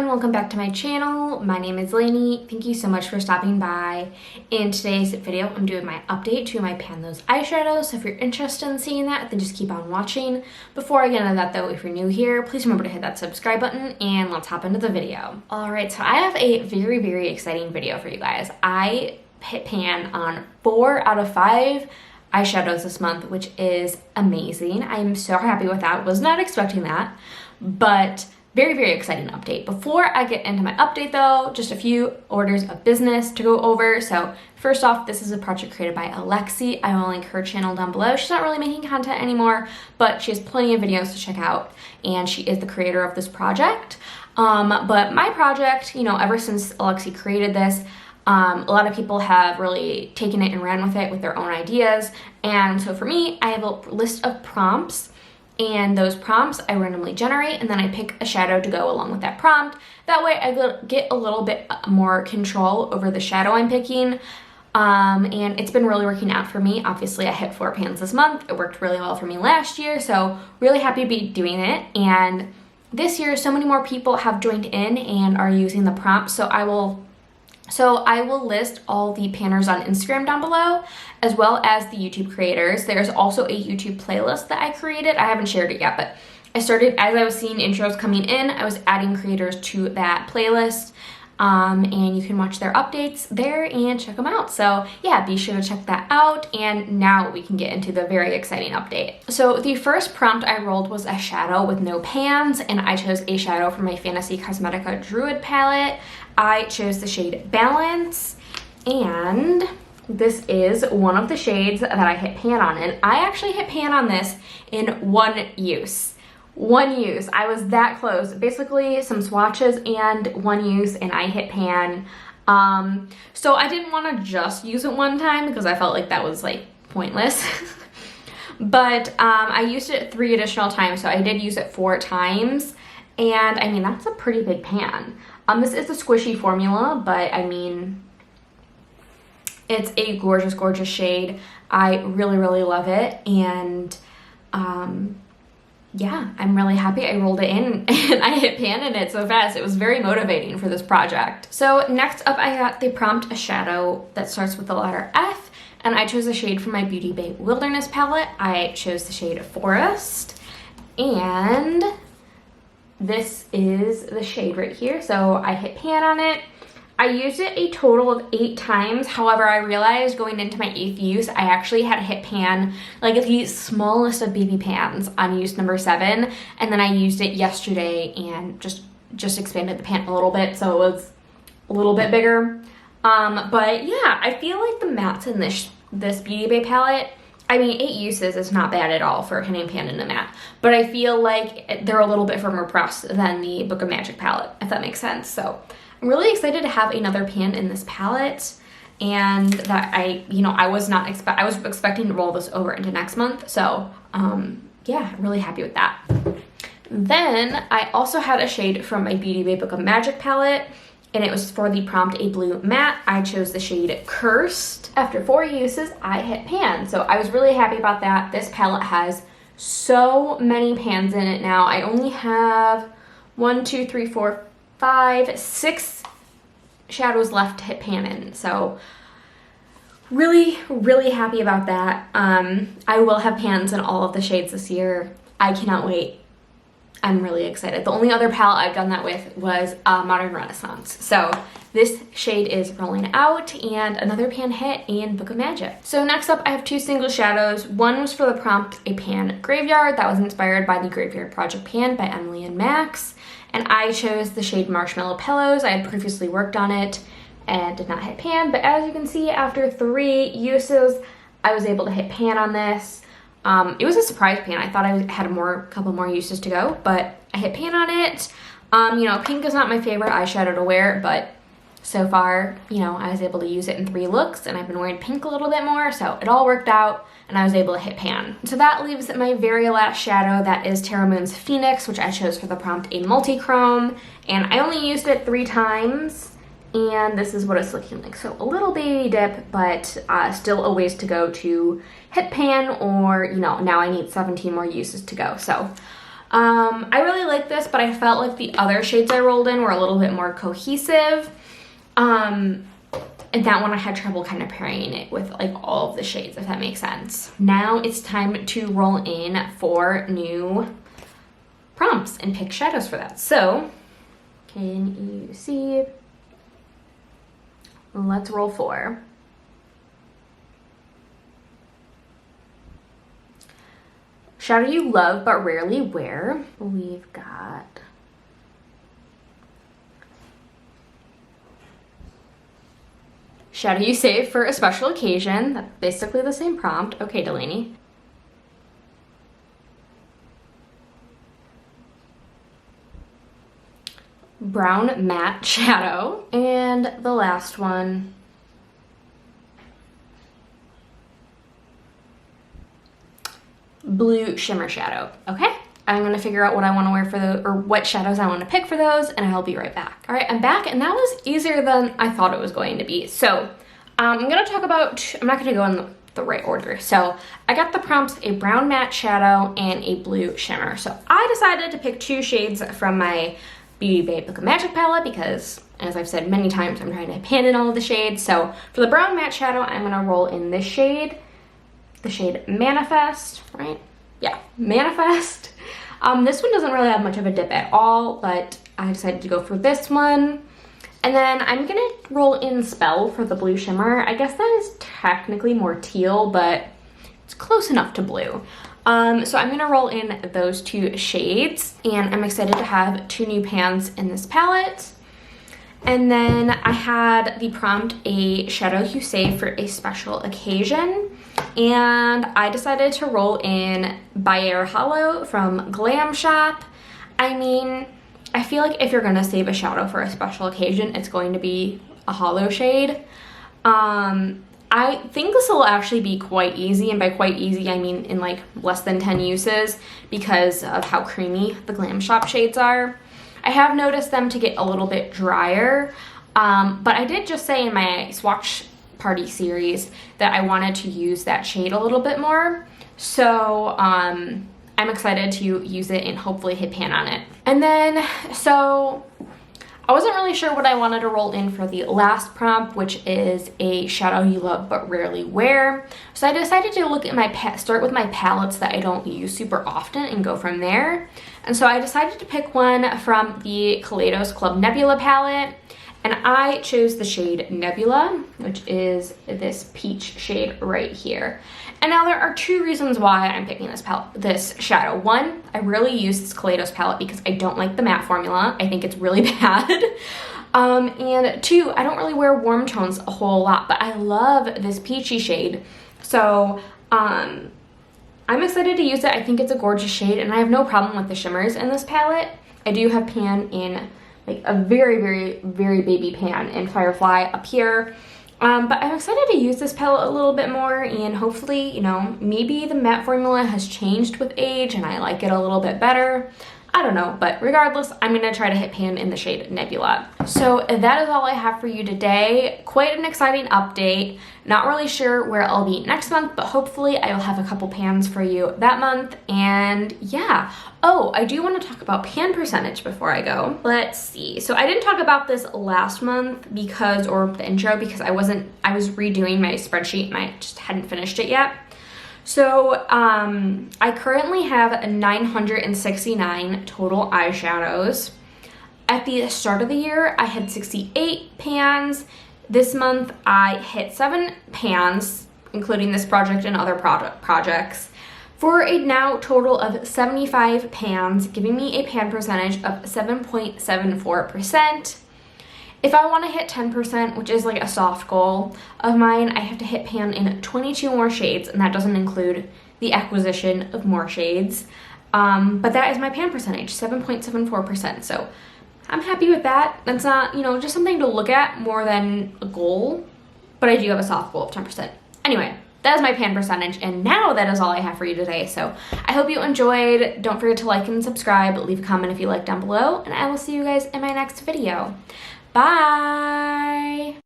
everyone, welcome back to my channel. My name is Lainey. Thank you so much for stopping by. In today's video, I'm doing my update to my Pan Those eyeshadows. So if you're interested in seeing that, then just keep on watching. Before I get into that though, if you're new here, please remember to hit that subscribe button and let's hop into the video. All right, so I have a very exciting video for you guys. I hit pan on 4 out of 5 eyeshadows this month, which is amazing. I'm so happy with that. Was not expecting that, but very exciting update. Before I get into my update though, just a few orders of business to go over. So first off, this is a project created by Alexi. I will link her channel down below. She's not really making content anymore, but she has plenty of videos to check out, and she is the creator of this project. But my project, you know, ever since Alexi created this, a lot of people have really taken it and ran with it with their own ideas. And so for me, I have a list of prompts, and those prompts I randomly generate, and then I pick a shadow to go along with that prompt. That way I get a little bit more control over the shadow I'm picking. And it's been really working out for me. Obviously I hit 4 pans this month. It worked really well for me last year, so really happy to be doing it. And this year so many more people have joined in and are using the prompt, so I will list all the panners on Instagram down below, as well as the YouTube creators. There's also a YouTube playlist that I created. I haven't shared it yet, but I started, as I was seeing intros coming in, I was adding creators to that playlist. And you can watch their updates there and check them out. So yeah, be sure to check that out. And now we can get into the very exciting update. So the first prompt I rolled was a shadow with no pans, and I chose a shadow from my Fantasy Cosmetica Druid palette. I chose the shade Balance, and this is one of the shades that I hit pan on. And I actually hit pan on this in one use. I was that close. Basically some swatches and one use, and I hit pan. So I didn't want to just use it one time because I felt like that was like pointless. But I used it 3 additional times, so I did use it 4 times. And I mean, that's a pretty big pan. This is a squishy formula, but I mean, it's a gorgeous shade. I really love it. And yeah, I'm really happy I rolled it in and I hit pan in it so fast. It was very motivating for this project. So next up, I got the prompt a shadow that starts with the letter F, and I chose a shade from my Beauty Bay Wilderness palette. I chose the shade Forest, and this is the shade right here. So I hit pan on it. I used it a total of 8 times. However, I realized going into my 8th use, I actually had hit pan like the smallest of baby pans on use number 7. And then I used it yesterday and just expanded the pan a little bit, so it was a little bit bigger. But yeah, I feel like the mattes in this Beauty Bay palette, I mean, 8 uses is not bad at all for hitting pan in a matte, but I feel like they're a little bit firmer pressed than the Book of Magic palette, if that makes sense. So I'm really excited to have another pan in this palette, and that I was expecting to roll this over into next month. So yeah, really happy with that. Then I also had a shade from my Beauty Bay Book of Magic palette, and it was for the prompt a blue matte. I chose the shade Cursed. After 4 uses, I hit pan. So I was really happy about that. This palette has so many pans in it now. I only have 1, 2, 3, 4, 5, 6 shadows left to hit pan in. So really happy about that. I will have pans in all of the shades this year. I cannot wait. I'm really excited. The only other palette I've done that with was Modern Renaissance. So this shade is rolling out, and another pan hit in Book of Magic. So next up, I have 2 single shadows. One was for the prompt a pan graveyard that was inspired by the Graveyard Project pan by Emily and Max. And I chose the shade Marshmallow Pillows. I had previously worked on it and did not hit pan, but as you can see, after 3 uses, I was able to hit pan on this. It was a surprise pan. I thought I had a couple more uses to go, but I hit pan on it. You know, pink is not my favorite eyeshadow to wear, but so far, you know, I was able to use it in 3 looks, and I've been wearing pink a little bit more, so it all worked out, and I was able to hit pan. So that leaves my very last shadow, that is Terra Moon's Phoenix, which I chose for the prompt a multi-chrome, and I only used it 3 times, and this is what it's looking like. So a little baby dip, but still a ways to go to hit pan, or, you know, now I need 17 more uses to go. So I really like this, but I felt like the other shades I rolled in were a little bit more cohesive. And that one I had trouble kind of pairing it with like all of the shades, if that makes sense. Now it's time to roll in 4 new prompts and pick shadows for that. So, can you see? Let's roll 4. Shadow you love but rarely wear. We've got shadow you save for a special occasion. That's basically the same prompt. Okay, Delaney. Brown matte shadow. And the last one, blue shimmer shadow. Okay, I'm gonna figure out what I want to wear for those, or what shadows I want to pick for those, and I'll be right back. All right, I'm back, and that was easier than I thought it was going to be. So I'm gonna talk about, I'm not gonna go in the right order. So I got the prompts, a brown matte shadow and a blue shimmer. So I decided to pick 2 shades from my Beauty Bay Book of Magic palette because, as I've said many times, I'm trying to pan in all of the shades. So for the brown matte shadow, I'm gonna roll in this shade, the shade Manifest, right? Yeah, Manifest. This one doesn't really have much of a dip at all, but I decided to go for this one. And then I'm gonna roll in Spell for the blue shimmer. I guess that is technically more teal, but it's close enough to blue. So I'm gonna roll in those 2 shades, and I'm excited to have 2 new pans in this palette. And then I had the prompt, a shadow you save for a special occasion. And I decided to roll in Bayer Hollow from Glam Shop. I mean, I feel like if you're gonna save a shadow for a special occasion, it's going to be a hollow shade. I think this will actually be quite easy, and by quite easy, I mean in like less than 10 uses because of how creamy the Glam Shop shades are. I have noticed them to get a little bit drier, but I did just say in my swatch party series that I wanted to use that shade a little bit more. So I'm excited to use it and hopefully hit pan on it. And then, so I wasn't really sure what I wanted to roll in for the last prompt, which is a shadow you love but rarely wear. So I decided to look at start with my palettes that I don't use super often and go from there. And so I decided to pick one from the Kaleidos Club Nebula palette, and I chose the shade Nebula, which is this peach shade right here. And now there are 2 reasons why I'm picking this shadow. One, I really use this Kaleidos palette because I don't like the matte formula. I think it's really bad. And 2, I don't really wear warm tones a whole lot, but I love this peachy shade. So I'm excited to use it. I think it's a gorgeous shade, and I have no problem with the shimmers in this palette. I do have pan in like a very, very, very baby pan in Firefly up here. But I'm excited to use this palette a little bit more, and hopefully, you know, maybe the matte formula has changed with age and I like it a little bit better. I don't know, but regardless, I'm gonna try to hit pan in the shade Nebula. So that is all I have for you today. Quite an exciting update. Not really sure where I'll be next month, but hopefully I will have a couple pans for you that month. And yeah. Oh, I do want to talk about pan percentage before I go. Let's see. So I didn't talk about this last month because, or the intro, because I was redoing my spreadsheet and I just hadn't finished it yet. So I currently have 969 total eyeshadows. At the start of the year, I had 68 pans. This month, I hit 7 pans, including this project and other projects, for a now total of 75 pans, giving me a pan percentage of 7.74%. If I want to hit 10%, which is like a soft goal of mine, I have to hit pan in 22 more shades, and that doesn't include the acquisition of more shades. But that is my pan percentage, 7.74%. So I'm happy with that. That's not, you know, just something to look at more than a goal, but I do have a soft goal of 10%. Anyway, that is my pan percentage, and now that is all I have for you today. So I hope you enjoyed. Don't forget to like and subscribe. Leave a comment if you like down below, and I will see you guys in my next video. Bye!